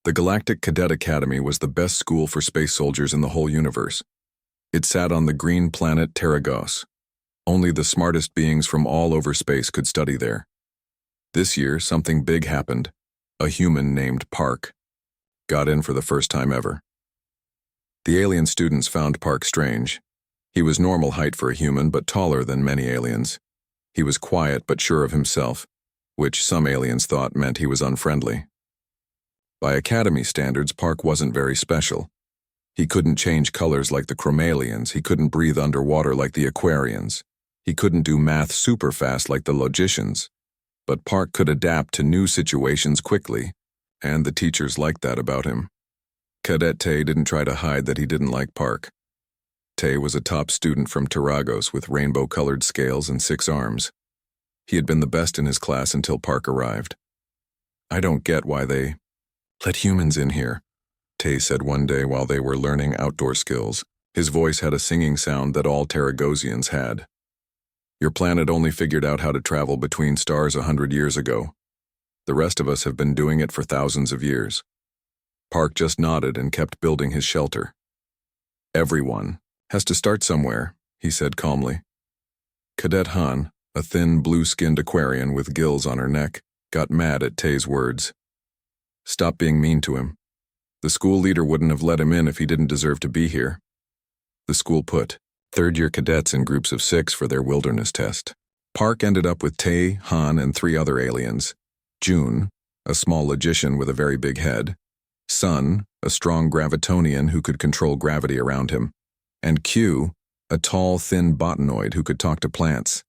The Galactic Cadet Academy was the best school for space soldiers in the whole universe. It sat on the green planet Terragos. Only the smartest beings from all over space could study there. This year, something big happened. A human named Park got in for the first time ever. The alien students found Park strange. He was normal height for a human, but taller than many aliens. He was quiet but sure of himself, which some aliens thought meant he was unfriendly. By Academy standards, Park wasn't very special. He couldn't change colors like the Chromalians, he couldn't breathe underwater like the Aquarians, he couldn't do math super fast like the logicians. But Park could adapt to new situations quickly, and the teachers liked that about him. Cadet Tay didn't try to hide that he didn't like Park. Tay was a top student from Terragos with rainbow-colored scales and 6 arms. He had been the best in his class until Park arrived. "I don't get why they let humans in here," Tay said one day while they were learning outdoor skills. His voice had a singing sound that all Terragosians had. "Your planet only figured out how to travel between stars 100 years ago. The rest of us have been doing it for thousands of years." Park just nodded and kept building his shelter. "Everyone has to start somewhere," he said calmly. Cadet Han, a thin, blue-skinned Aquarian with gills on her neck, got mad at Tay's words. "Stop being mean to him. The school leader wouldn't have let him in if he didn't deserve to be here." The school put third-year cadets in groups of 6 for their wilderness test. Park ended up with Tay, Han, and 3 other aliens. June, a small logician with a very big head. Sun, a strong gravitonian who could control gravity around him. And Q, a tall, thin botanoid who could talk to plants.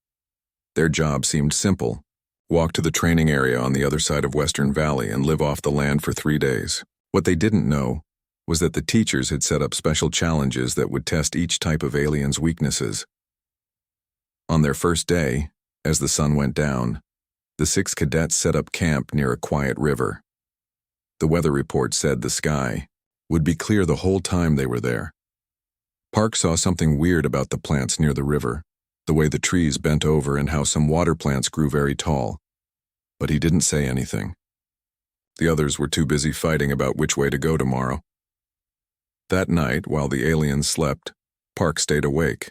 Their job seemed simple. Walk to the training area on the other side of Western Valley and live off the land for 3 days. What they didn't know was that the teachers had set up special challenges that would test each type of alien's weaknesses. On their first day, as the sun went down, the 6 cadets set up camp near a quiet river. The weather report said the sky would be clear the whole time they were there. Park saw something weird about the plants near the river, the way the trees bent over and how some water plants grew very tall. But he didn't say anything. The others were too busy fighting about which way to go tomorrow. That night, while the aliens slept, Park stayed awake.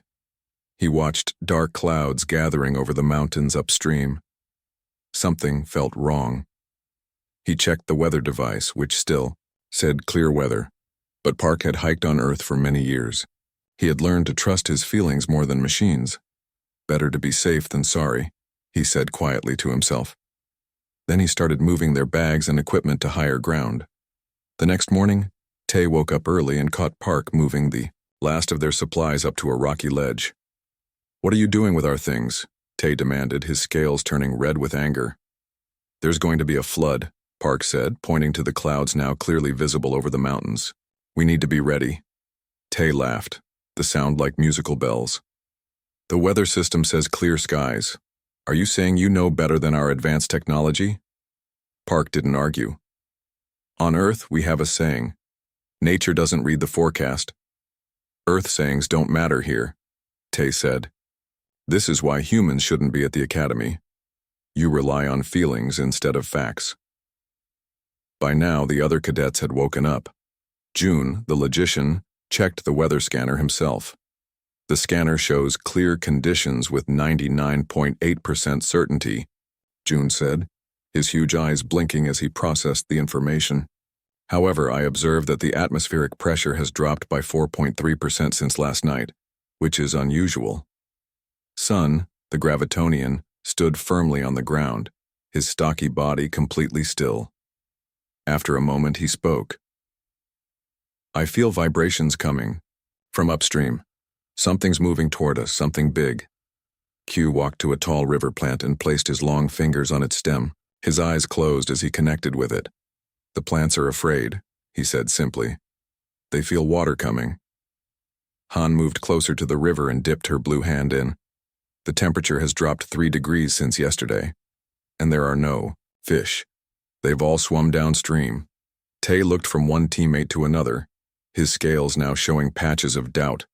He watched dark clouds gathering over the mountains upstream. Something felt wrong. He checked the weather device, which still said clear weather, but Park had hiked on Earth for many years. He had learned to trust his feelings more than machines. "Better to be safe than sorry," he said quietly to himself. Then he started moving their bags and equipment to higher ground. The next morning, Tay woke up early and caught Park moving the last of their supplies up to a rocky ledge. "What are you doing with our things?" Tay demanded, his scales turning red with anger. "There's going to be a flood," Park said, pointing to the clouds now clearly visible over the mountains. "We need to be ready." Tay laughed, the sound like musical bells. "The weather system says clear skies. Are you saying you know better than our advanced technology?" Park didn't argue. "On Earth, we have a saying. Nature doesn't read the forecast. Earth sayings don't matter here," Tay said. "This is why humans shouldn't be at the Academy. You rely on feelings instead of facts." By now, the other cadets had woken up. June, the logician, checked the weather scanner himself. The scanner shows clear conditions with 99.8% certainty, June said, his huge eyes blinking as he processed the information. "However, I observed that the atmospheric pressure has dropped by 4.3% since last night, which is unusual." Sun, the gravitonian, stood firmly on the ground, his stocky body completely still. After a moment, he spoke. "I feel vibrations coming from upstream. Something's moving toward us, something big." Q walked to a tall river plant and placed his long fingers on its stem. His eyes closed as he connected with it. "The plants are afraid," he said simply. "They feel water coming." Han moved closer to the river and dipped her blue hand in. "The temperature has dropped 3 degrees since yesterday, and there are no fish. They've all swum downstream." Tay looked from one teammate to another, his scales now showing patches of doubt.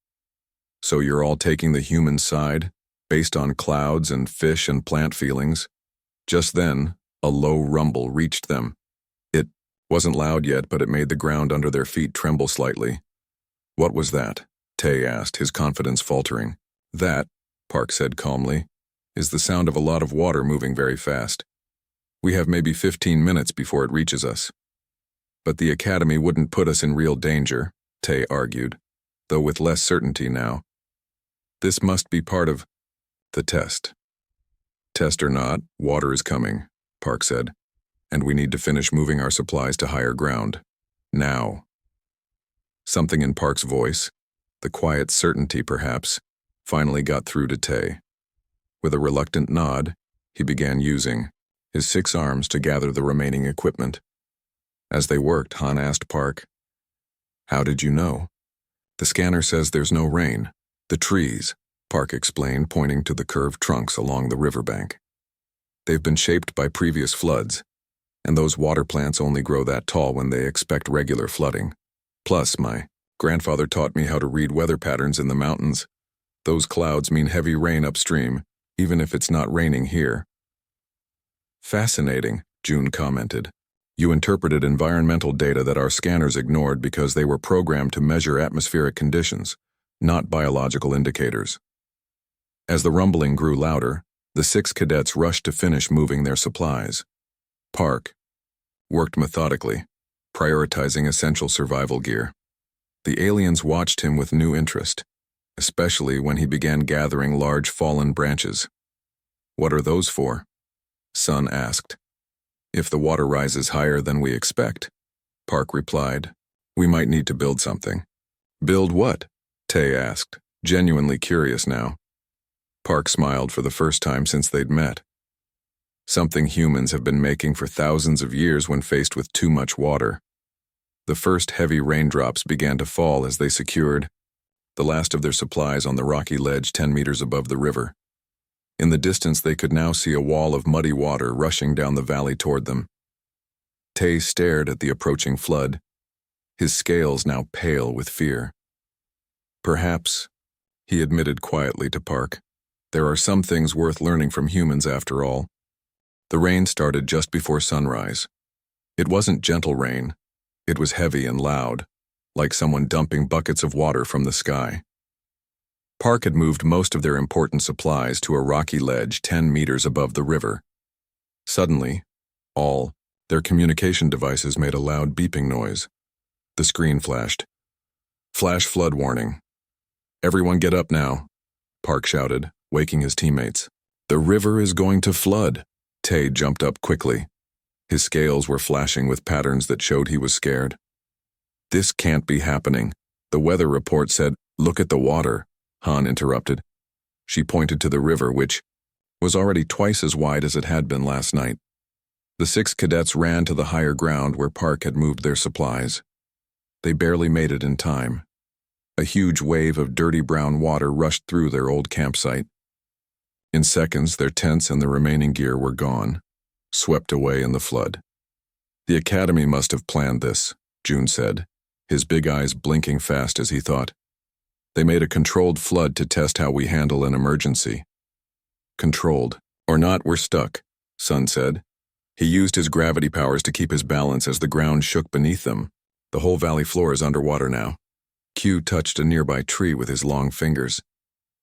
"So you're all taking the human side, based on clouds and fish and plant feelings?" Just then, a low rumble reached them. It Wasn't loud yet, but it made the ground under their feet tremble slightly. "What was that?" Tay asked, his confidence faltering. "That," Park said calmly, "is the sound of a lot of water moving very fast. We have maybe 15 minutes before it reaches us." "But the Academy wouldn't put us in real danger," Tay argued, though with less certainty now. "This must be part of the test." "Test or not, water is coming," Park said, "and we need to finish moving our supplies to higher ground. Now." Something in Park's voice, the quiet certainty perhaps, finally got through to Tay. With a reluctant nod, he began using his 6 arms to gather the remaining equipment. As they worked, Han asked Park, "How did you know?" "The scanner says there's no rain. The trees," Park explained, pointing to the curved trunks along the riverbank. "They've been shaped by previous floods, and those water plants only grow that tall when they expect regular flooding. Plus, my grandfather taught me how to read weather patterns in the mountains. Those clouds mean heavy rain upstream, even if it's not raining here." "Fascinating," June commented. "You interpreted environmental data that our scanners ignored because they were programmed to measure atmospheric conditions, not biological indicators." As the rumbling grew louder, the 6 cadets rushed to finish moving their supplies. Park worked methodically, prioritizing essential survival gear. The aliens watched him with new interest, especially when he began gathering large fallen branches. "What are those for?" Sun asked. "If the water rises higher than we expect," Park replied, "we might need to build something." "Build what?" Tay asked, genuinely curious now. Park smiled for the first time since they'd met. "Something humans have been making for thousands of years when faced with too much water." The first heavy raindrops began to fall as they secured the last of their supplies on the rocky ledge 10 meters above the river. In the distance they could now see a wall of muddy water rushing down the valley toward them. Tay stared at the approaching flood, his scales now pale with fear. "Perhaps," he admitted quietly to Park, "there are some things worth learning from humans after all." The rain started just before sunrise. It wasn't gentle rain. It was heavy and loud, like someone dumping buckets of water from the sky. Park had moved most of their important supplies to a rocky ledge 10 meters above the river. Suddenly, all their communication devices made a loud beeping noise. The screen flashed. "Flash flood warning. Everyone get up now," Park shouted, waking his teammates. "The river is going to flood." Tay jumped up quickly. His scales were flashing with patterns that showed he was scared. "This can't be happening. The weather report said." "Look at the water," Han interrupted. She pointed to the river, which was already twice as wide as it had been last night. The 6 cadets ran to the higher ground where Park had moved their supplies. They barely made it in time. A huge wave of dirty brown water rushed through their old campsite. In seconds, their tents and the remaining gear were gone, swept away in the flood. "The Academy must have planned this," June said, his big eyes blinking fast as he thought. "They made a controlled flood to test how we handle an emergency." "Controlled. Or not, we're stuck," Sun said. He used his gravity powers to keep his balance as the ground shook beneath them. The whole valley floor is underwater now. Q touched a nearby tree with his long fingers.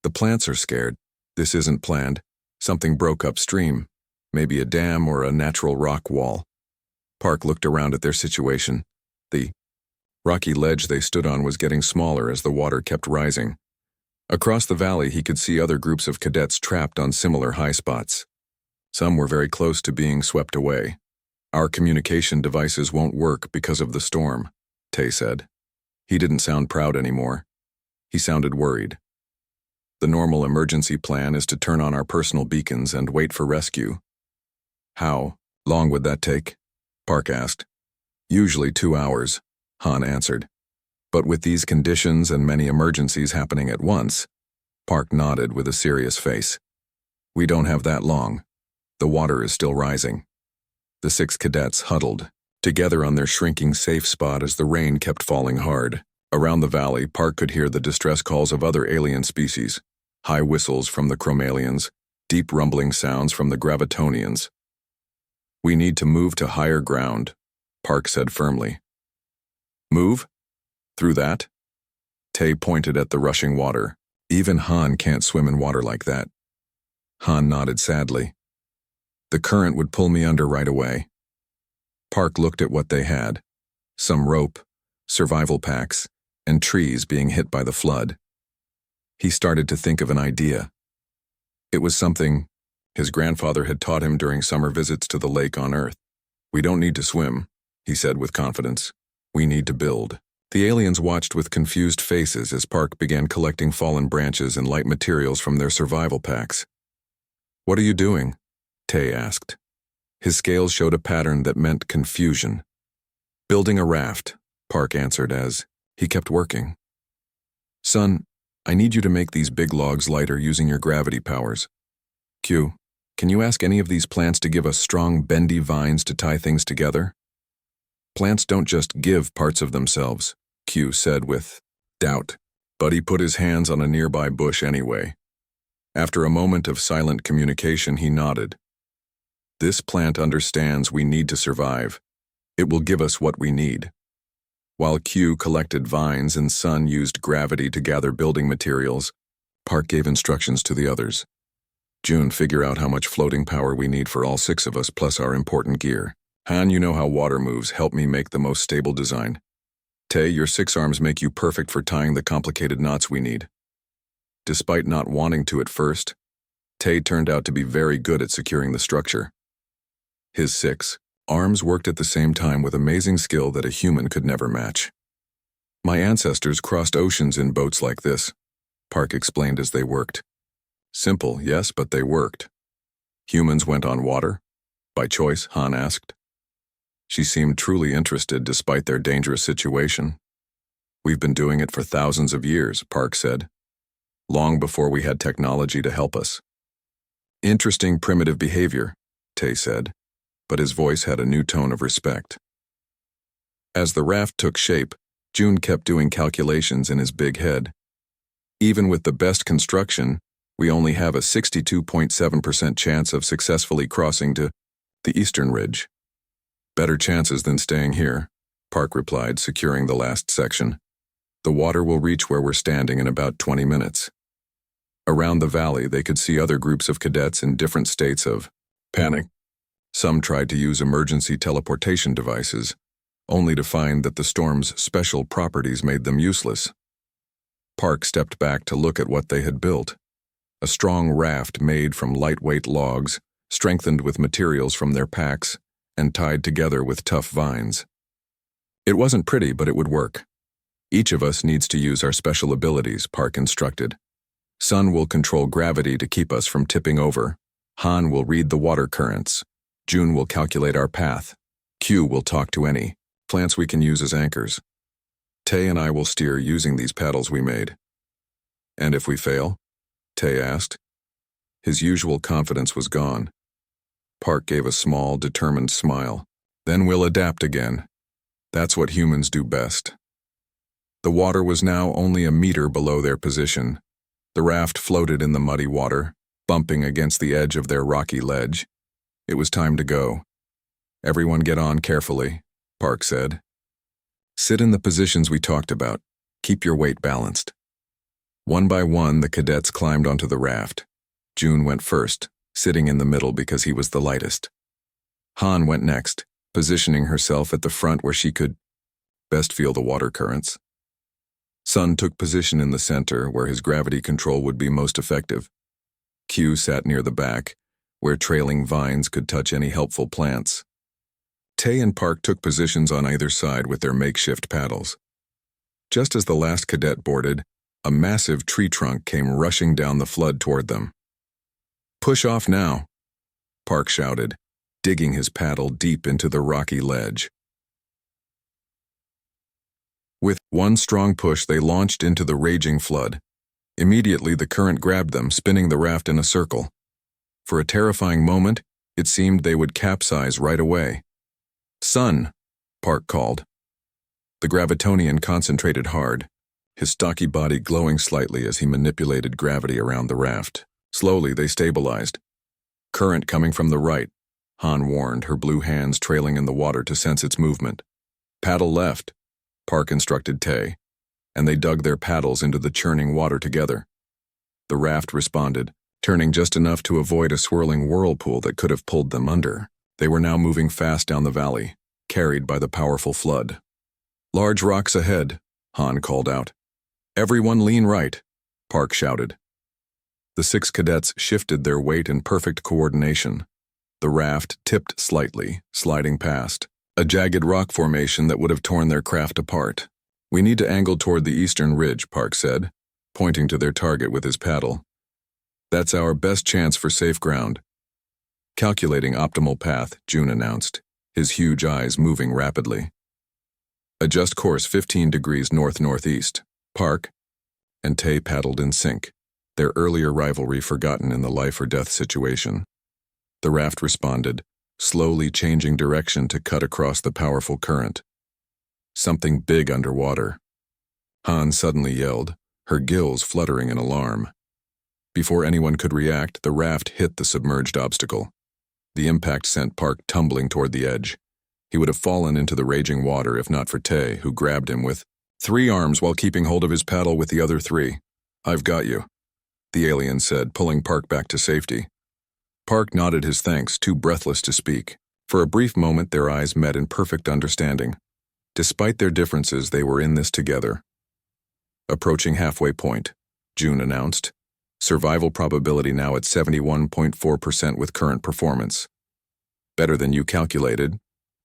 "The plants are scared. This isn't planned. Something broke upstream. Maybe a dam or a natural rock wall." Park looked around at their situation. The rocky ledge they stood on was getting smaller as the water kept rising. Across the valley, he could see other groups of cadets trapped on similar high spots. Some were very close to being swept away. "Our communication devices won't work because of the storm," Tay said. He didn't sound proud anymore. He sounded worried. "The normal emergency plan is to turn on our personal beacons and wait for rescue." "How long would that take?" Park asked. "Usually 2 hours," Han answered. "But with these conditions and many emergencies happening at once," Park nodded with a serious face, "we don't have that long. The water is still rising." The 6 cadets huddled together on their shrinking safe spot as the rain kept falling hard. Around the valley, Park could hear the distress calls of other alien species, high whistles from the chromalians, deep rumbling sounds from the gravitonians. "We need to move to higher ground," Park said firmly. Move? Through that? Tay pointed at the rushing water. Even Han can't swim in water like that. Han nodded sadly. The current would pull me under right away. Park looked at what they had. Some rope, survival packs, and trees being hit by the flood. He started to think of an idea. It was something his grandfather had taught him during summer visits to the lake on Earth. We don't need to swim, he said with confidence. We need to build. The aliens watched with confused faces as Park began collecting fallen branches and light materials from their survival packs. What are you doing? Tay asked. His scales showed a pattern that meant confusion. Building a raft, Park answered as he kept working. Son, I need you to make these big logs lighter using your gravity powers. Q, can you ask any of these plants to give us strong, bendy vines to tie things together? Plants don't just give parts of themselves, Q said with doubt, but he put his hands on a nearby bush anyway. After a moment of silent communication, he nodded. This plant understands we need to survive. It will give us what we need. While Q collected vines and Sun used gravity to gather building materials, Park gave instructions to the others. June, figure out how much floating power we need for all 6 of us plus our important gear. Han, you know how water moves. Help me make the most stable design. Tay, your 6 arms make you perfect for tying the complicated knots we need. Despite not wanting to at first, Tay turned out to be very good at securing the structure. His 6 arms worked at the same time with amazing skill that a human could never match. My ancestors crossed oceans in boats like this, Park explained as they worked. Simple, yes, but they worked. Humans went on water? By choice, Han asked. She seemed truly interested despite their dangerous situation. We've been doing it for thousands of years, Park said. Long before we had technology to help us. Interesting primitive behavior, Tay said, but his voice had a new tone of respect. As the raft took shape, June kept doing calculations in his big head. Even with the best construction, we only have a 62.7% chance of successfully crossing to the eastern ridge. Better chances than staying here, Park replied, securing the last section. The water will reach where we're standing in about 20 minutes. Around the valley, they could see other groups of cadets in different states of panic. Some tried to use emergency teleportation devices, only to find that the storm's special properties made them useless. Park stepped back to look at what they had built. A strong raft made from lightweight logs, strengthened with materials from their packs, and tied together with tough vines. It wasn't pretty, but it would work. Each of us needs to use our special abilities, Park instructed. Sun will control gravity to keep us from tipping over. Han will read the water currents. June will calculate our path. Q will talk to any plants we can use as anchors. Tay and I will steer using these paddles we made. And if we fail? Tay asked. His usual confidence was gone. Park gave a small, determined smile. Then we'll adapt again. That's what humans do best. The water was now only a meter below their position. The raft floated in the muddy water, bumping against the edge of their rocky ledge. It was time to go. Everyone get on carefully, Park said. Sit in the positions we talked about. Keep your weight balanced. One by one, the cadets climbed onto the raft. June went first, sitting in the middle because he was the lightest. Han went next, positioning herself at the front where she could best feel the water currents. Sun took position in the center where his gravity control would be most effective. Q sat near the back, where trailing vines could touch any helpful plants. Tay and Park took positions on either side with their makeshift paddles. Just as the last cadet boarded, a massive tree trunk came rushing down the flood toward them. Push off now, Park shouted, digging his paddle deep into the rocky ledge. With one strong push, they launched into the raging flood. Immediately, the current grabbed them, spinning the raft in a circle. For a terrifying moment, it seemed they would capsize right away. Sun, Park called. The Gravitonian concentrated hard, his stocky body glowing slightly as he manipulated gravity around the raft. Slowly, they stabilized. Current coming from the right. Han warned, her blue hands trailing in the water to sense its movement. Paddle left, Park instructed Tay, and they dug their paddles into the churning water together. The raft responded, turning just enough to avoid a swirling whirlpool that could have pulled them under. They were now moving fast down the valley, carried by the powerful flood. Large rocks ahead, Han called out. Everyone lean right, Park shouted. The 6 cadets shifted their weight in perfect coordination. The raft tipped slightly, sliding past a jagged rock formation that would have torn their craft apart. We need to angle toward the eastern ridge, Park said, pointing to their target with his paddle. That's our best chance for safe ground. Calculating optimal path, June announced, his huge eyes moving rapidly. Adjust course 15 degrees north-northeast, Park, and Tay paddled in sync, their earlier rivalry forgotten in the life-or-death situation. The raft responded, slowly changing direction to cut across the powerful current. Something big underwater. Han suddenly yelled, her gills fluttering in alarm. Before anyone could react, the raft hit the submerged obstacle. The impact sent Park tumbling toward the edge. He would have fallen into the raging water if not for Tay, who grabbed him with 3 arms while keeping hold of his paddle with the other 3. I've got you, the alien said, pulling Park back to safety. Park nodded his thanks, too breathless to speak. For a brief moment, their eyes met in perfect understanding. Despite their differences, they were in this together. Approaching halfway point, June announced. Survival probability now at 71.4% with current performance. Better than you calculated,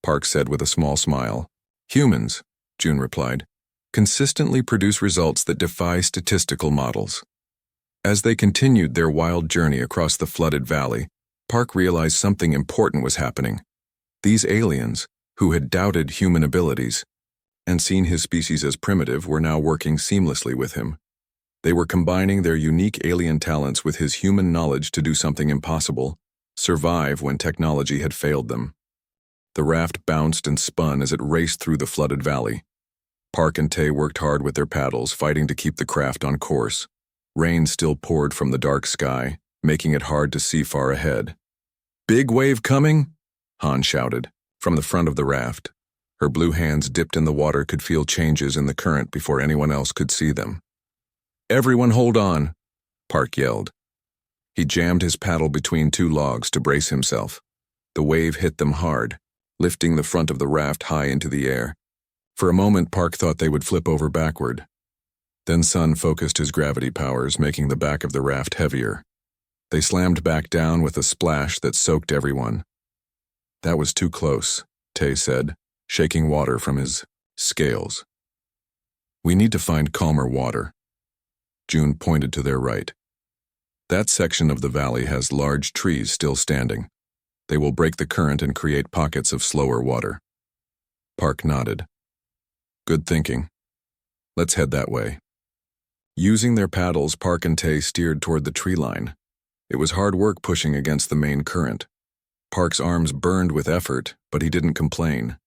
Park said with a small smile. Humans, June replied, consistently produce results that defy statistical models. As they continued their wild journey across the flooded valley, Park realized something important was happening. These aliens, who had doubted human abilities and seen his species as primitive, were now working seamlessly with him. They were combining their unique alien talents with his human knowledge to do something impossible, survive when technology had failed them. The raft bounced and spun as it raced through the flooded valley. Park and Tay worked hard with their paddles, fighting to keep the craft on course. Rain still poured from the dark sky, making it hard to see far ahead. Big wave coming? Han shouted, from the front of the raft. Her blue hands dipped in the water could feel changes in the current before anyone else could see them. Everyone hold on, Park yelled. He jammed his paddle between 2 logs to brace himself. The wave hit them hard, lifting the front of the raft high into the air. For a moment, Park thought they would flip over backward. Then Sun focused his gravity powers, making the back of the raft heavier. They slammed back down with a splash that soaked everyone. That was too close, Tay said, shaking water from his scales. We need to find calmer water. June pointed to their right. That section of the valley has large trees still standing. They will break the current and create pockets of slower water. Park nodded. Good thinking. Let's head that way. Using their paddles, Park and Tay steered toward the tree line. It was hard work pushing against the main current. Park's arms burned with effort, but he didn't complain.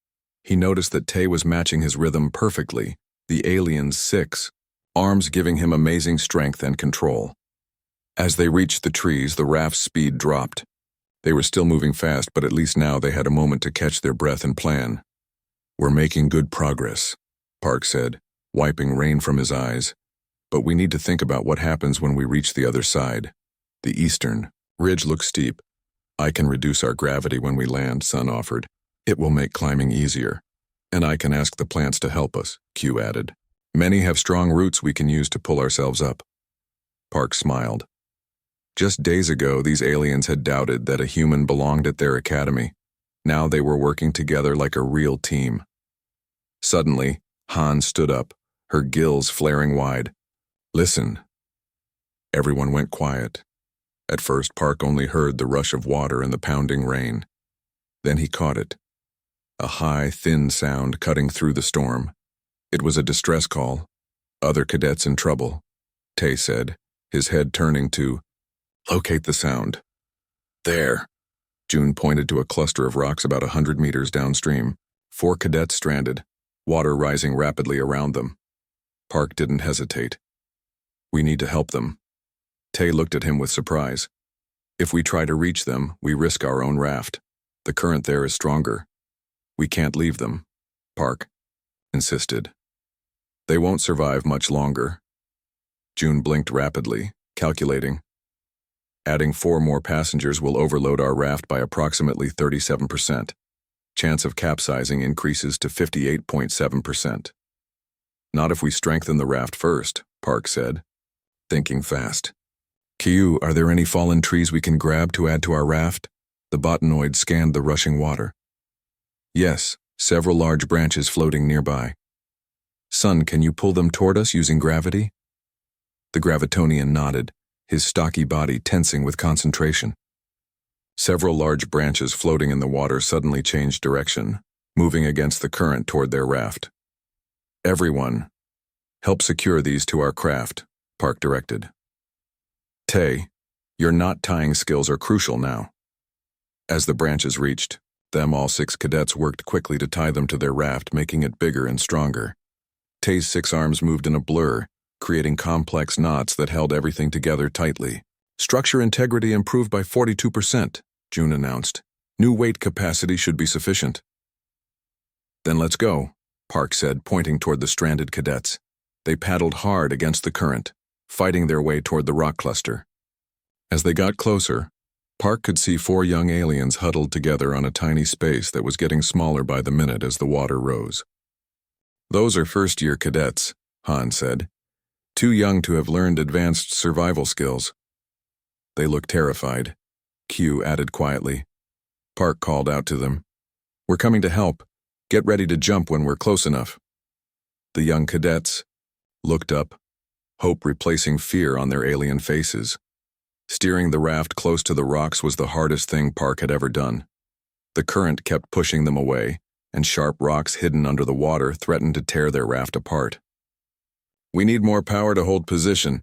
He noticed that Tay was matching his rhythm perfectly, the alien's 6, arms giving him amazing strength and control. As they reached the trees, the raft's speed dropped. They were still moving fast, but at least now they had a moment to catch their breath and plan. We're making good progress, Park said, wiping rain from his eyes. But we need to think about what happens when we reach the other side. The eastern ridge looks steep. I can reduce our gravity when we land, Sun offered. It will make climbing easier. And I can ask the plants to help us, Q added. Many have strong roots we can use to pull ourselves up. Park smiled. Just days ago, these aliens had doubted that a human belonged at their academy. Now they were working together like a real team. Suddenly, Han stood up, her gills flaring wide. Listen. Everyone went quiet. At first, Park only heard the rush of water and the pounding rain. Then he caught it. A high, thin sound cutting through the storm. It was a distress call. Other cadets in trouble, Tay said, his head turning to locate the sound. There. June pointed to a cluster of rocks about 100 meters downstream. 4 cadets stranded, water rising rapidly around them. Park didn't hesitate. We need to help them. Tay looked at him with surprise. If we try to reach them, we risk our own raft. The current there is stronger. We can't leave them, Park insisted. They won't survive much longer. June blinked rapidly, calculating. Adding 4 more passengers will overload our raft by approximately 37%. Chance of capsizing increases to 58.7%. Not if we strengthen the raft first, Park said, thinking fast. Q, are there any fallen trees we can grab to add to our raft? The botanoid scanned the rushing water. Yes, several large branches floating nearby. Sun, can you pull them toward us using gravity? The Gravitonian nodded, his stocky body tensing with concentration. Several large branches floating in the water suddenly changed direction, moving against the current toward their raft. Everyone, help secure these to our craft, Park directed. Tay, your knot-tying skills are crucial now. As the branches reached them, all 6 cadets worked quickly to tie them to their raft, making it bigger and stronger. Tay's 6 arms moved in a blur, creating complex knots that held everything together tightly. Structure integrity improved by 42%, June announced. New weight capacity should be sufficient. Then let's go, Park said, pointing toward the stranded cadets. They paddled hard against the current, fighting their way toward the rock cluster. As they got closer, Park could see 4 young aliens huddled together on a tiny space that was getting smaller by the minute as the water rose. Those are first-year cadets, Han said. Too young to have learned advanced survival skills. They look terrified, Q added quietly. Park called out to them. We're coming to help. Get ready to jump when we're close enough. The young cadets looked up, hope replacing fear on their alien faces. Steering the raft close to the rocks was the hardest thing Park had ever done. The current kept pushing them away, and sharp rocks hidden under the water threatened to tear their raft apart. We need more power to hold position,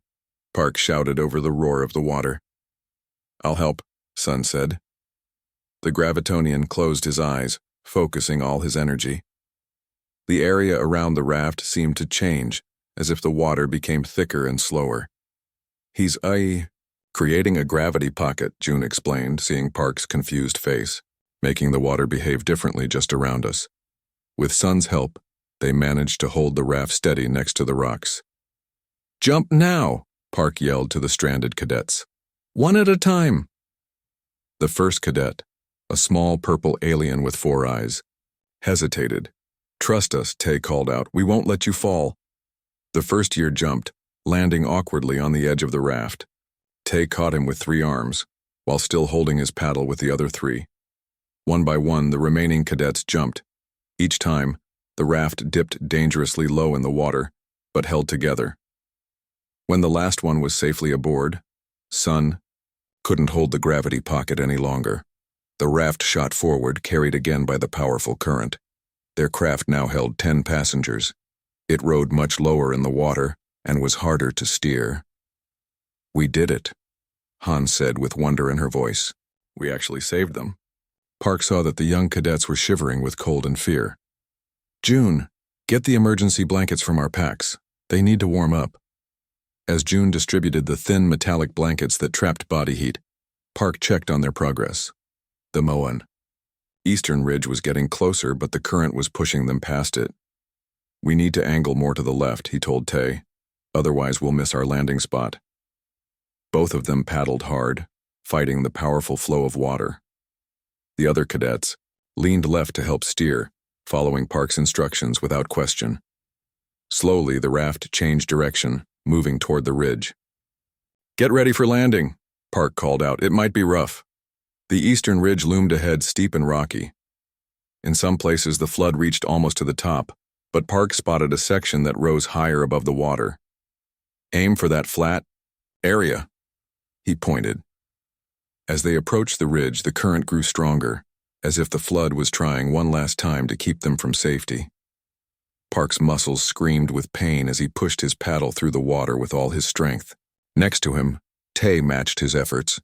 Park shouted over the roar of the water. I'll help, Sun said. The Gravitonian closed his eyes, focusing all his energy. The area around the raft seemed to change, as if the water became thicker and slower. He's creating a gravity pocket, June explained, seeing Park's confused face, making the water behave differently just around us. With Sun's help, they managed to hold the raft steady next to the rocks. Jump now, Park yelled to the stranded cadets. One at a time. The first cadet, a small purple alien with 4 eyes, hesitated. Trust us, Tay called out. We won't let you fall. The first year jumped, landing awkwardly on the edge of the raft. Tay caught him with 3 arms, while still holding his paddle with the other 3. One by one, the remaining cadets jumped. Each time, the raft dipped dangerously low in the water, but held together. When the last one was safely aboard, Sun couldn't hold the gravity pocket any longer. The raft shot forward, carried again by the powerful current. Their craft now held 10 passengers. It rode much lower in the water and was harder to steer. We did it, Han said with wonder in her voice. We actually saved them. Park saw that the young cadets were shivering with cold and fear. June, get the emergency blankets from our packs. They need to warm up. As June distributed the thin metallic blankets that trapped body heat, Park checked on their progress. The Moan Eastern Ridge was getting closer, but the current was pushing them past it. We need to angle more to the left, he told Tay. Otherwise we'll miss our landing spot. Both of them paddled hard, fighting the powerful flow of water. The other cadets leaned left to help steer, following Park's instructions without question. Slowly, the raft changed direction, moving toward the ridge. Get ready for landing, Park called out. It might be rough. The eastern ridge loomed ahead, steep and rocky. In some places, the flood reached almost to the top, but Park spotted a section that rose higher above the water. Aim for that flat area, he pointed. As they approached the ridge, the current grew stronger, as if the flood was trying one last time to keep them from safety. Park's muscles screamed with pain as he pushed his paddle through the water with all his strength. Next to him, Tay matched his efforts,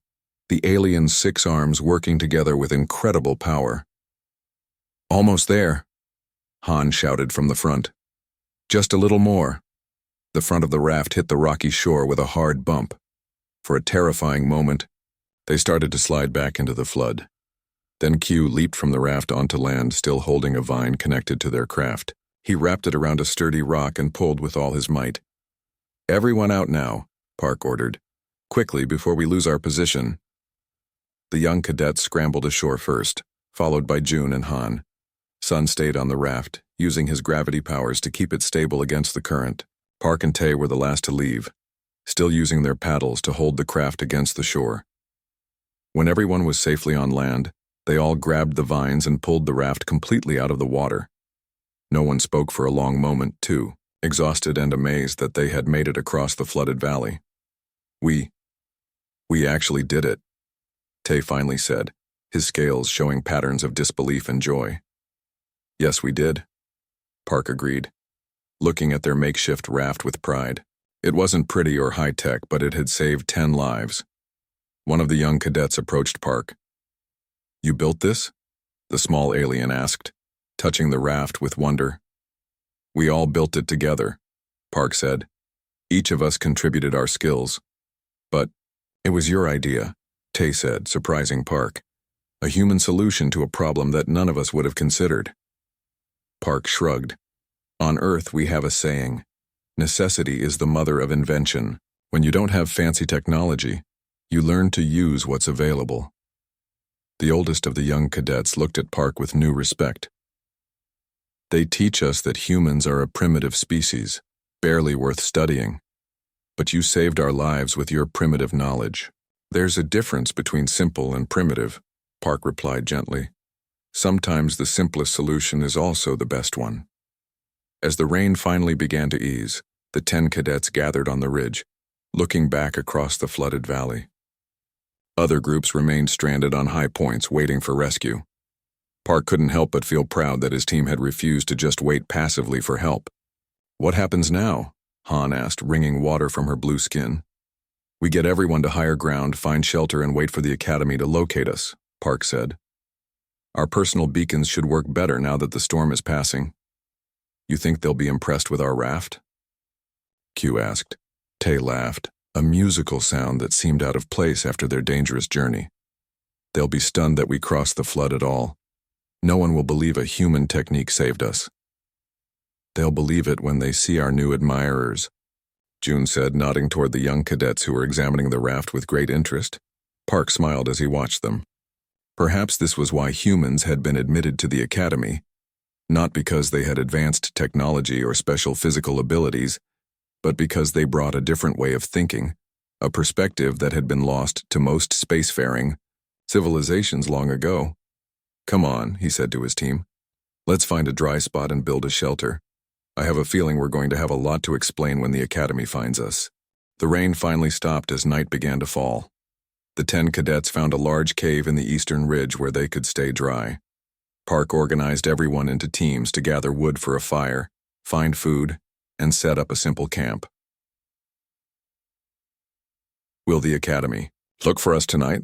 the alien's 6 arms working together with incredible power. Almost there, Han shouted from the front. Just a little more. The front of the raft hit the rocky shore with a hard bump. For a terrifying moment, they started to slide back into the flood. Then Q leaped from the raft onto land, still holding a vine connected to their craft. He wrapped it around a sturdy rock and pulled with all his might. "Everyone out now," Park ordered. "Quickly, before we lose our position." The young cadets scrambled ashore first, followed by June and Han. Sun stayed on the raft, using his gravity powers to keep it stable against the current. Park and Tay were the last to leave, still using their paddles to hold the craft against the shore. When everyone was safely on land, they all grabbed the vines and pulled the raft completely out of the water. No one spoke for a long moment, too, exhausted and amazed that they had made it across the flooded valley. We actually did it," Tay finally said, his scales showing patterns of disbelief and joy. "Yes, we did," Park agreed, looking at their makeshift raft with pride. It wasn't pretty or high-tech, but it had saved 10 lives. One of the young cadets approached Park. "You built this?" the small alien asked, touching the raft with wonder. "We all built it together," Park said. "Each of us contributed our skills. But it was your idea," Tay said, surprising Park. "A human solution to a problem that none of us would have considered." Park shrugged. "On Earth we have a saying, necessity is the mother of invention. When you don't have fancy technology, you learn to use what's available." The oldest of the young cadets looked at Park with new respect. "They teach us that humans are a primitive species, barely worth studying. But you saved our lives with your primitive knowledge." "There's a difference between simple and primitive," Park replied gently. "Sometimes the simplest solution is also the best one." As the rain finally began to ease, the 10 cadets gathered on the ridge, looking back across the flooded valley. Other groups remained stranded on high points, waiting for rescue. Park couldn't help but feel proud that his team had refused to just wait passively for help. "What happens now?" Han asked, wringing water from her blue skin. "We get everyone to higher ground, find shelter, and wait for the academy to locate us," Park said. "Our personal beacons should work better now that the storm is passing." "You think they'll be impressed with our raft?" Q asked. Tay laughed, a musical sound that seemed out of place after their dangerous journey. "They'll be stunned that we crossed the flood at all. No one will believe a human technique saved us." "They'll believe it when they see our new admirers," June said, nodding toward the young cadets who were examining the raft with great interest. Park smiled as he watched them. Perhaps this was why humans had been admitted to the academy, not because they had advanced technology or special physical abilities, but because they brought a different way of thinking, a perspective that had been lost to most spacefaring civilizations long ago. "Come on," he said to his team. "Let's find a dry spot and build a shelter. I have a feeling we're going to have a lot to explain when the academy finds us." The rain finally stopped as night began to fall. The 10 cadets found a large cave in the eastern ridge where they could stay dry. Park organized everyone into teams to gather wood for a fire, find food, and set up a simple camp. "Will the academy look for us tonight?"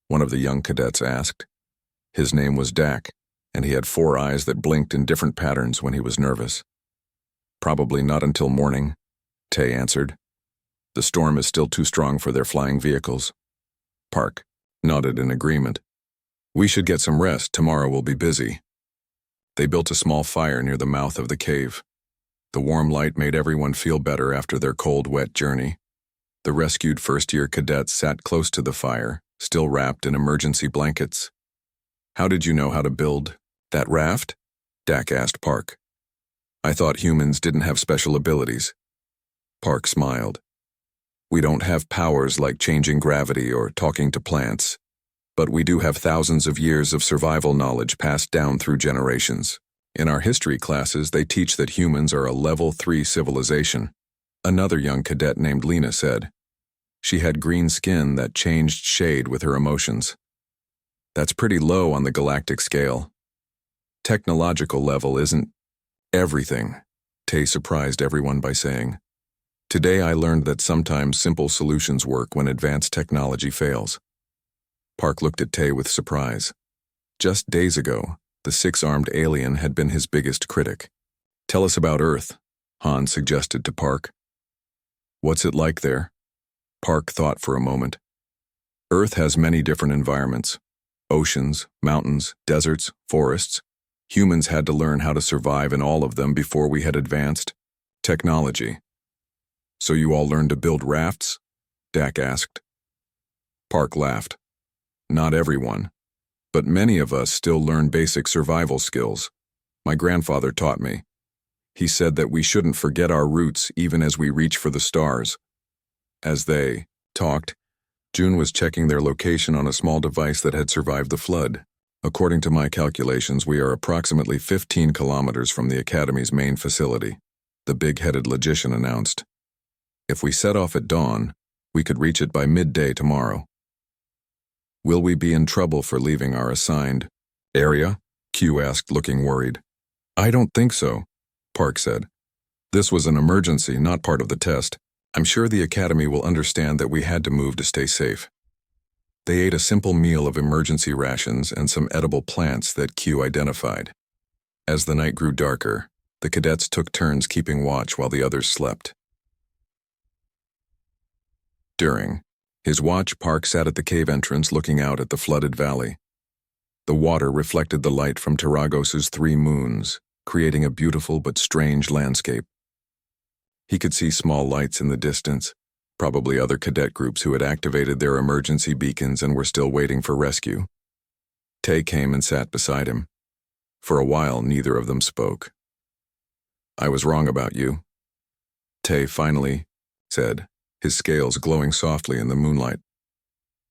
one of the young cadets asked. His name was Dak, and he had 4 eyes that blinked in different patterns when he was nervous. "Probably not until morning," Tay answered. "The storm is still too strong for their flying vehicles." Park nodded in agreement. "We should get some rest. Tomorrow we'll be busy." They built a small fire near the mouth of the cave. The warm light made everyone feel better after their cold, wet journey. The rescued first-year cadets sat close to the fire, still wrapped in emergency blankets. "How did you know how to build that raft?" Dak asked Park. "I thought humans didn't have special abilities." Park smiled. "We don't have powers like changing gravity or talking to plants, but we do have thousands of years of survival knowledge passed down through generations. In our history classes, they teach that humans are a level 3 civilization," another young cadet named Lena said. She had green skin that changed shade with her emotions. "That's pretty low on the galactic scale. Technological level isn't everything," Tay surprised everyone by saying. "Today I learned that sometimes simple solutions work when advanced technology fails." Park looked at Tay with surprise. Just days ago, the 6-armed alien had been his biggest critic. "Tell us about Earth," Han suggested to Park. "What's it like there?" Park thought for a moment. "Earth has many different environments. Oceans, mountains, deserts, forests. Humans had to learn how to survive in all of them before we had advanced technology. So you all learned to build rafts? Dak asked. Park laughed. Not everyone, but many of us still learn basic survival skills. My grandfather taught me. He said that we shouldn't forget our roots even as we reach for the stars. As they talked, June was checking their location on a small device that had survived the flood. According to my calculations, we are approximately 15 kilometers from the Academy's main facility, the big-headed logician announced. If we set off at dawn, we could reach it by midday tomorrow. Will we be in trouble for leaving our assigned area? Q asked, looking worried. I don't think so, Park said. This was an emergency, not part of the test. I'm sure the Academy will understand that we had to move to stay safe. They ate a simple meal of emergency rations and some edible plants that Q identified. As the night grew darker, the cadets took turns keeping watch while the others slept. During his watch, Park sat at the cave entrance looking out at the flooded valley. The water reflected the light from Taragos's 3 moons, creating a beautiful but strange landscape. He could see small lights in the distance, probably other cadet groups who had activated their emergency beacons and were still waiting for rescue. Tay came and sat beside him. For a while, neither of them spoke. I was wrong about you, Tay finally said, his scales glowing softly in the moonlight.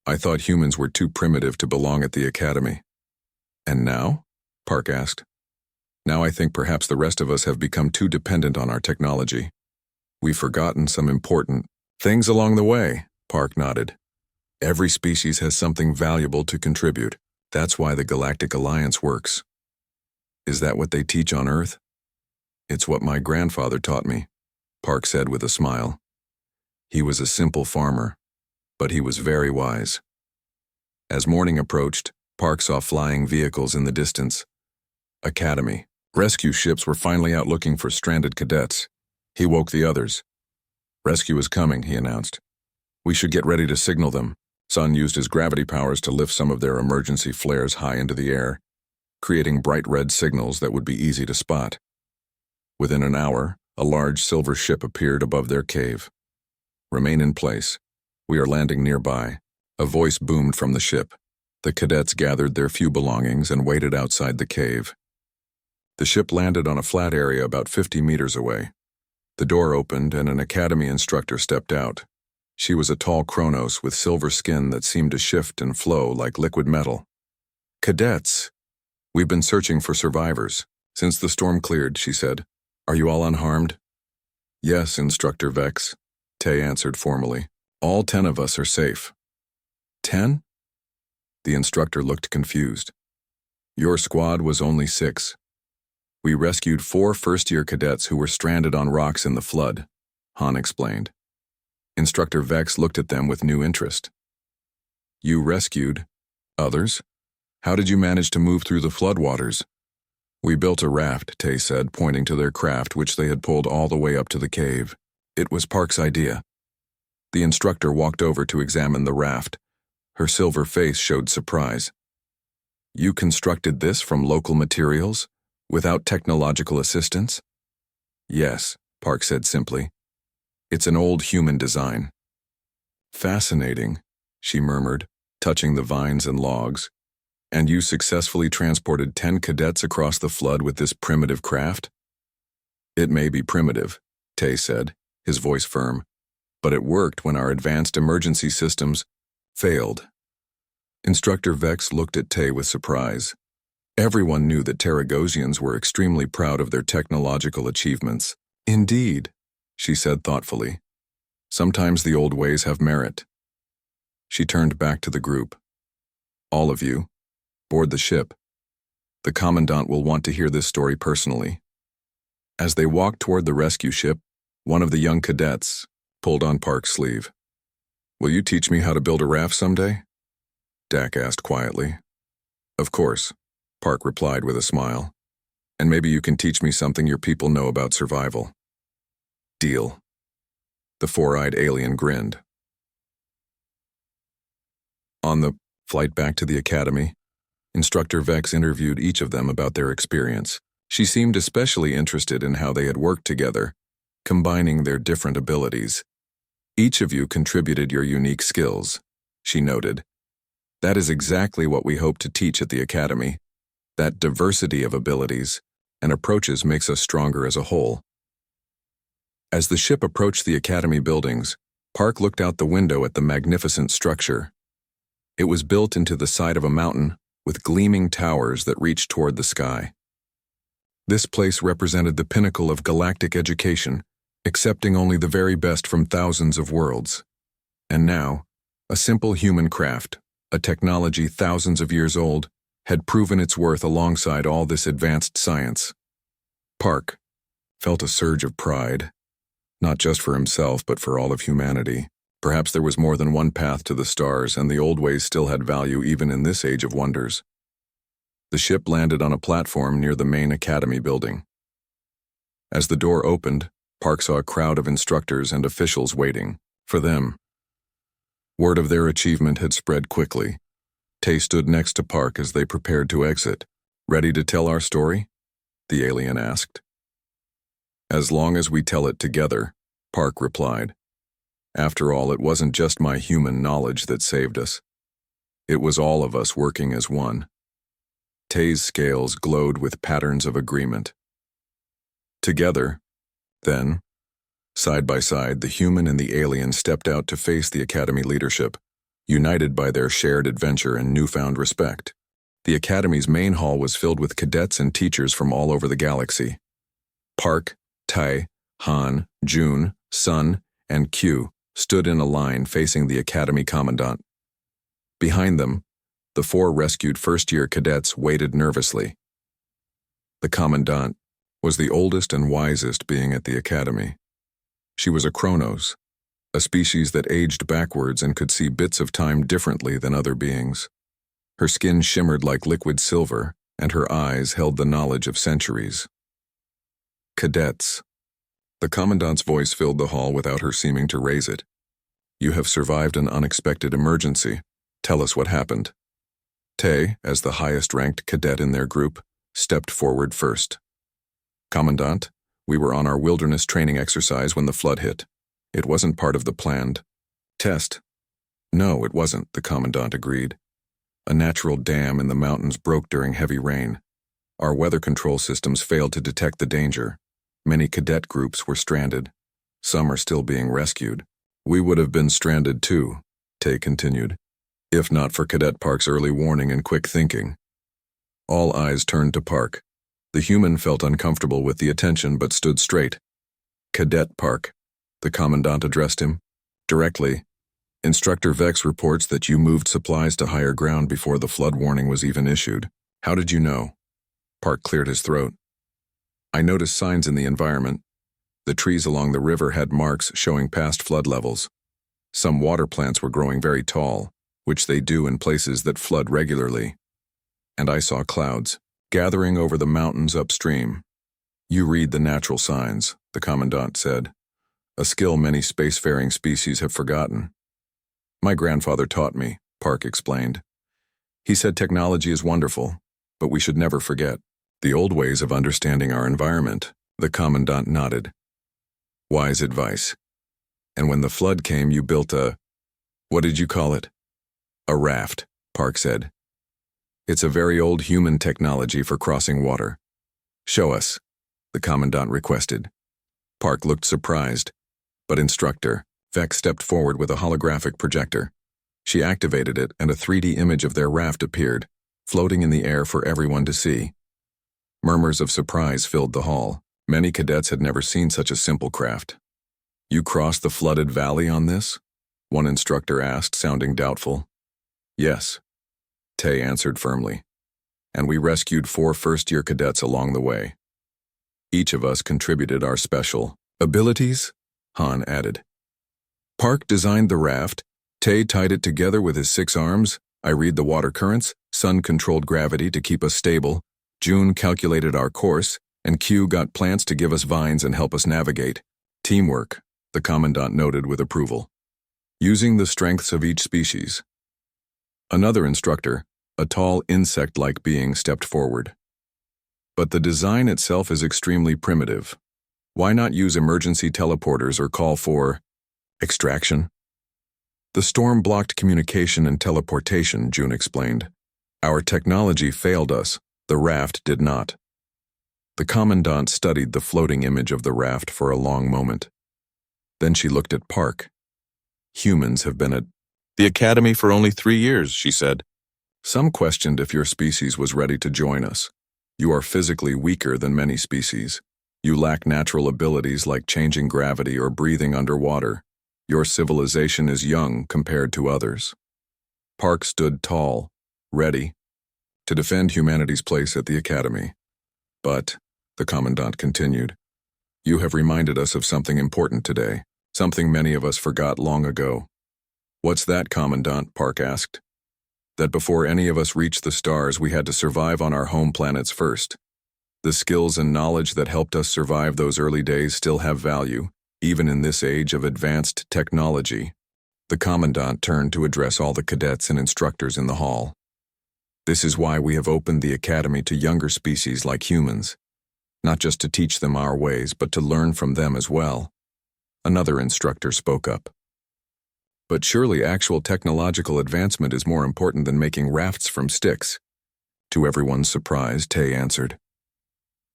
I thought humans were too primitive to belong at the Academy. And now? Park asked. Now I think perhaps the rest of us have become too dependent on our technology. We've forgotten some important things along the way, Park nodded. Every species has something valuable to contribute. That's why the Galactic Alliance works. Is that what they teach on Earth? It's what my grandfather taught me, Park said with a smile. He was a simple farmer, but he was very wise. As morning approached, Park saw flying vehicles in the distance. Academy. Rescue ships were finally out looking for stranded cadets. He woke the others. Rescue is coming, he announced. We should get ready to signal them. Sun used his gravity powers to lift some of their emergency flares high into the air, creating bright red signals that would be easy to spot. Within an hour, a large silver ship appeared above their cave. Remain in place. We are landing nearby. A voice boomed from the ship. The cadets gathered their few belongings and waited outside the cave. The ship landed on a flat area about 50 meters away. The door opened and an Academy instructor stepped out. She was a tall Kronos with silver skin that seemed to shift and flow like liquid metal. Cadets, we've been searching for survivors. Since the storm cleared, she said. Are you all unharmed? Yes, Instructor Vex, Tay answered formally. All 10 of us are safe. 10? The instructor looked confused. Your squad was only 6. We rescued 4 first-year cadets who were stranded on rocks in the flood, Han explained. Instructor Vex looked at them with new interest. You rescued others? How did you manage to move through the floodwaters? We built a raft, Tay said, pointing to their craft which they had pulled all the way up to the cave. It was Park's idea. The instructor walked over to examine the raft. Her silver face showed surprise. You constructed this from local materials? Without technological assistance? Yes, Park said simply. It's an old human design. Fascinating, she murmured, touching the vines and logs. And you successfully transported 10 cadets across the flood with this primitive craft? It may be primitive, Tay said, his voice firm, but it worked when our advanced emergency systems failed. Instructor Vex looked at Tay with surprise. Everyone knew that Taragosians were extremely proud of their technological achievements. Indeed, she said thoughtfully. Sometimes the old ways have merit. She turned back to the group. All of you, board the ship. The Commandant will want to hear this story personally. As they walked toward the rescue ship, one of the young cadets pulled on Park's sleeve. Will you teach me how to build a raft someday? Dak asked quietly. Of course, Park replied with a smile. And maybe you can teach me something your people know about survival. Deal. The four-eyed alien grinned. On the flight back to the Academy, Instructor Vex interviewed each of them about their experience. She seemed especially interested in how they had worked together, combining their different abilities. Each of you contributed your unique skills, she noted. That is exactly what we hope to teach at the Academy. That diversity of abilities and approaches makes us stronger as a whole. As the ship approached the Academy buildings, Park looked out the window at the magnificent structure. It was built into the side of a mountain with gleaming towers that reached toward the sky. This place represented the pinnacle of galactic education, accepting only the very best from thousands of worlds. And now, a simple human craft, a technology thousands of years old, had proven its worth alongside all this advanced science. Park felt a surge of pride, not just for himself but for all of humanity. Perhaps there was more than one path to the stars, and the old ways still had value even in this age of wonders. The ship landed on a platform near the main Academy building. As the door opened, Park saw a crowd of instructors and officials waiting for them. Word of their achievement had spread quickly. Tay stood next to Park as they prepared to exit. "Ready to tell our story?" the alien asked. "As long as we tell it together," Park replied. "After all, it wasn't just my human knowledge that saved us. It was all of us working as one." Tay's scales glowed with patterns of agreement. Together, then, side by side, the human and the alien stepped out to face the Academy leadership, united by their shared adventure and newfound respect. The Academy's main hall was filled with cadets and teachers from all over the galaxy. Park, Tai, Han, June, Sun, and Q stood in a line facing the Academy Commandant. Behind them, the 4 rescued first-year cadets waited nervously. The Commandant was the oldest and wisest being at the Academy. She was a Chronos, a species that aged backwards and could see bits of time differently than other beings. Her skin shimmered like liquid silver, and her eyes held the knowledge of centuries. "Cadets." The Commandant's voice filled the hall without her seeming to raise it. "You have survived an unexpected emergency. Tell us what happened." Tay, as the highest-ranked cadet in their group, stepped forward first. "Commandant, we were on our wilderness training exercise when the flood hit. It wasn't part of the planned test." "No, it wasn't," the Commandant agreed. "A natural dam in the mountains broke during heavy rain. Our weather control systems failed to detect the danger. Many cadet groups were stranded. Some are still being rescued." "We would have been stranded too," Tay continued, "if not for Cadet Park's early warning and quick thinking." All eyes turned to Park. The human felt uncomfortable with the attention but stood straight. "Cadet Park," the Commandant addressed him directly. "Instructor Vex reports that you moved supplies to higher ground before the flood warning was even issued. How did you know?" Park cleared his throat. "I noticed signs in the environment. The trees along the river had marks showing past flood levels. Some water plants were growing very tall, which they do in places that flood regularly. And I saw clouds gathering over the mountains upstream." "You read the natural signs," the Commandant said, "a skill many spacefaring species have forgotten." "My grandfather taught me," Park explained. "He said technology is wonderful, but we should never forget the old ways of understanding our environment." The Commandant nodded. "Wise advice. And when the flood came, you built what did you call it?" "A raft," Park said. "It's a very old human technology for crossing water." "Show us," the Commandant requested. Park looked surprised, but Instructor Vex stepped forward with a holographic projector. She activated it, and a 3D image of their raft appeared, floating in the air for everyone to see. Murmurs of surprise filled the hall. Many cadets had never seen such a simple craft. "You crossed the flooded valley on this?" one instructor asked, sounding doubtful. "Yes," Tay answered firmly. "And we rescued 4 first-year cadets along the way. Each of us contributed our special abilities," Han added. "Park designed the raft, Tay tied it together with his 6 arms, I read the water currents, Sun controlled gravity to keep us stable, June calculated our course, and Q got plants to give us vines and help us navigate. Teamwork," the Commandant noted with approval. "Using the strengths of each species." Another instructor, A tall, insect-like being stepped forward. But the design itself is extremely primitive. Why not use emergency teleporters or call for extraction? The storm blocked communication and teleportation, June explained. Our technology failed us, the raft did not. The commandant studied the floating image of the raft for a long moment. Then she looked at Park. Humans have been at the academy for only 3 years, she said. Some questioned if your species was ready to join us. You are physically weaker than many species. You lack natural abilities like changing gravity or breathing underwater. Your civilization is young compared to others. Park stood tall, ready, to defend humanity's place at the academy. But, the commandant continued, you have reminded us of something important today, something many of us forgot long ago. What's that, Commandant? Park asked. That before any of us reached the stars, we had to survive on our home planets first. The skills and knowledge that helped us survive those early days still have value, even in this age of advanced technology. The commandant turned to address all the cadets and instructors in the hall. This is why we have opened the academy to younger species like humans, not just to teach them our ways, but to learn from them as well. Another instructor spoke up. But surely actual technological advancement is more important than making rafts from sticks. To everyone's surprise, Tay answered.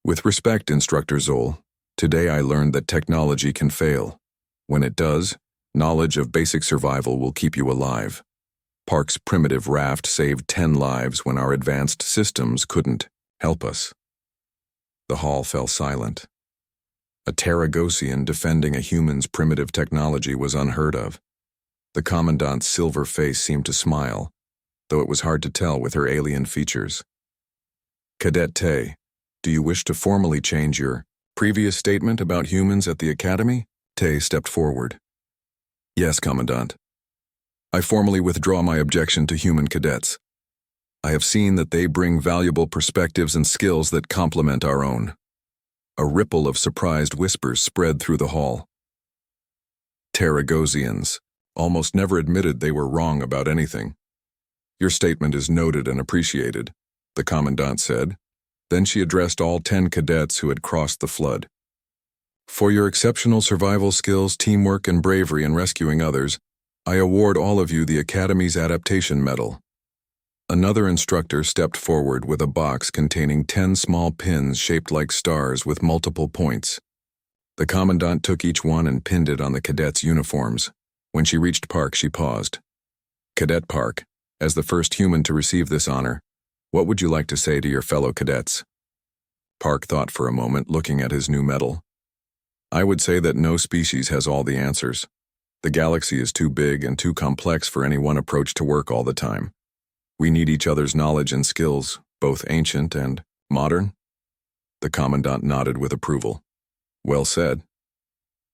With respect, Instructor Zoll, today I learned that technology can fail. When it does, knowledge of basic survival will keep you alive. Park's primitive raft saved 10 lives when our advanced systems couldn't help us. The hall fell silent. A Terragosian defending a human's primitive technology was unheard of. The commandant's silver face seemed to smile, though it was hard to tell with her alien features. Cadet Tay, do you wish to formally change your previous statement about humans at the academy? Tay stepped forward. Yes, Commandant. I formally withdraw my objection to human cadets. I have seen that they bring valuable perspectives and skills that complement our own. A ripple of surprised whispers spread through the hall. Terragosians almost never admitted they were wrong about anything. Your statement is noted and appreciated, the commandant said. Then she addressed all 10 cadets who had crossed the flood. For your exceptional survival skills, teamwork, and bravery in rescuing others, I award all of you the Academy's Adaptation Medal. Another instructor stepped forward with a box containing 10 small pins shaped like stars with multiple points. The commandant took each one and pinned it on the cadets' uniforms. When she reached Park, she paused. Cadet Park, as the first human to receive this honor, what would you like to say to your fellow cadets? Park thought for a moment, looking at his new medal. I would say that no species has all the answers. The galaxy is too big and too complex for any one approach to work all the time. We need each other's knowledge and skills, both ancient and modern. The commandant nodded with approval. Well said.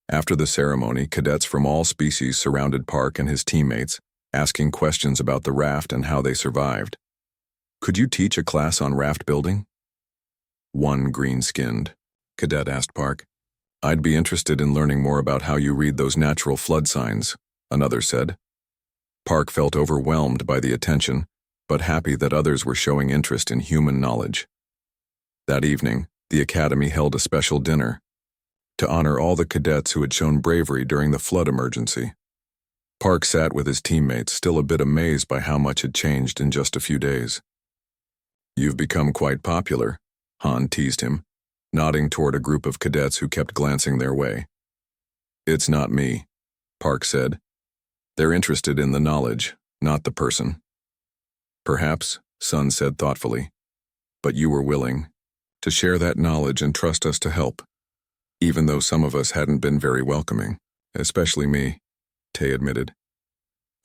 After the ceremony, cadets from all species surrounded Park and his teammates, asking questions about the raft and how they survived. Could you teach a class on raft building? One green-skinned cadet asked Park. I'd be interested in learning more about how you read those natural flood signs, another said. Park felt overwhelmed by the attention, but happy that others were showing interest in human knowledge. That evening, the academy held a special dinner to honor all the cadets who had shown bravery during the flood emergency. Park sat with his teammates, still a bit amazed by how much had changed in just a few days. You've become quite popular, Han teased him, nodding toward a group of cadets who kept glancing their way. It's not me, Park said. They're interested in the knowledge, not the person. Perhaps, Sun said thoughtfully, but you were willing to share that knowledge and trust us to help, even though some of us hadn't been very welcoming, especially me, Tay admitted.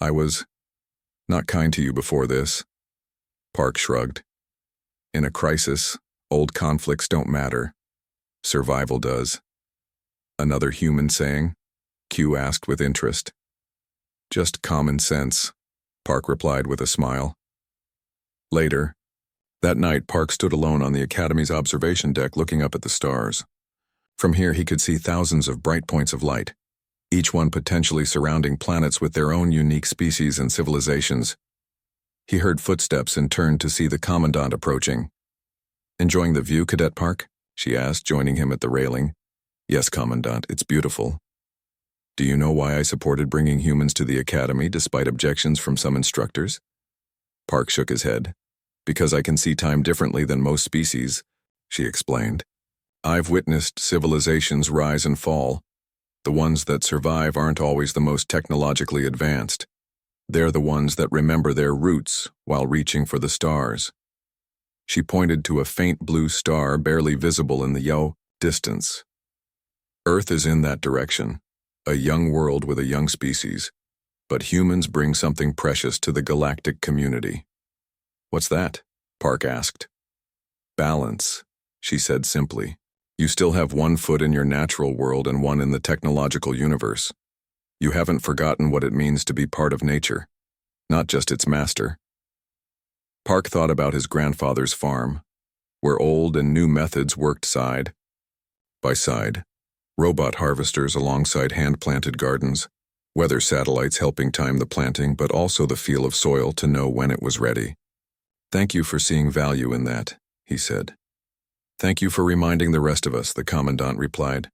I was not kind to you before this. Park shrugged. In a crisis, old conflicts don't matter. Survival does. Another human saying? Q asked with interest. Just common sense, Park replied with a smile. Later, that night, Park stood alone on the Academy's observation deck looking up at the stars. From here, he could see thousands of bright points of light, each one potentially surrounding planets with their own unique species and civilizations. He heard footsteps and turned to see the commandant approaching. "Enjoying the view, Cadet Park?" she asked, joining him at the railing. "Yes, Commandant, it's beautiful." "Do you know why I supported bringing humans to the academy despite objections from some instructors?" Park shook his head. "Because I can see time differently than most species," she explained. "I've witnessed civilizations rise and fall. The ones that survive aren't always the most technologically advanced. They're the ones that remember their roots while reaching for the stars." She pointed to a faint blue star barely visible in the distance. "Earth is in that direction, a young world with a young species, but humans bring something precious to the galactic community." "What's that?" Park asked. "Balance," she said simply. "You still have one foot in your natural world and one in the technological universe. You haven't forgotten what it means to be part of nature, not just its master." Park thought about his grandfather's farm, where old and new methods worked side by side. Robot harvesters alongside hand-planted gardens, weather satellites helping time the planting, but also the feel of soil to know when it was ready. "Thank you for seeing value in that," he said. "Thank you for reminding the rest of us," the commandant replied.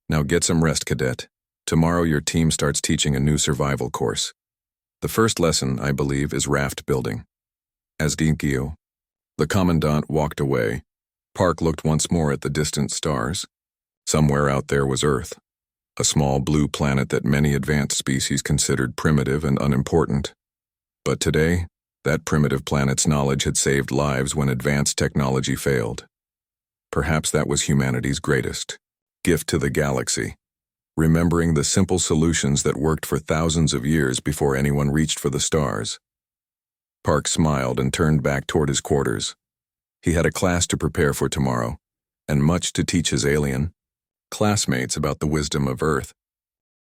"Now get some rest, cadet. Tomorrow your team starts teaching a new survival course. The first lesson, I believe, is raft building." As Dinkio, the commandant walked away, Park looked once more at the distant stars. Somewhere out there was Earth, a small blue planet that many advanced species considered primitive and unimportant. But today, that primitive planet's knowledge had saved lives when advanced technology failed. Perhaps that was humanity's greatest gift to the galaxy, remembering the simple solutions that worked for thousands of years before anyone reached for the stars. Park smiled and turned back toward his quarters. He had a class to prepare for tomorrow, and much to teach his alien classmates about the wisdom of Earth.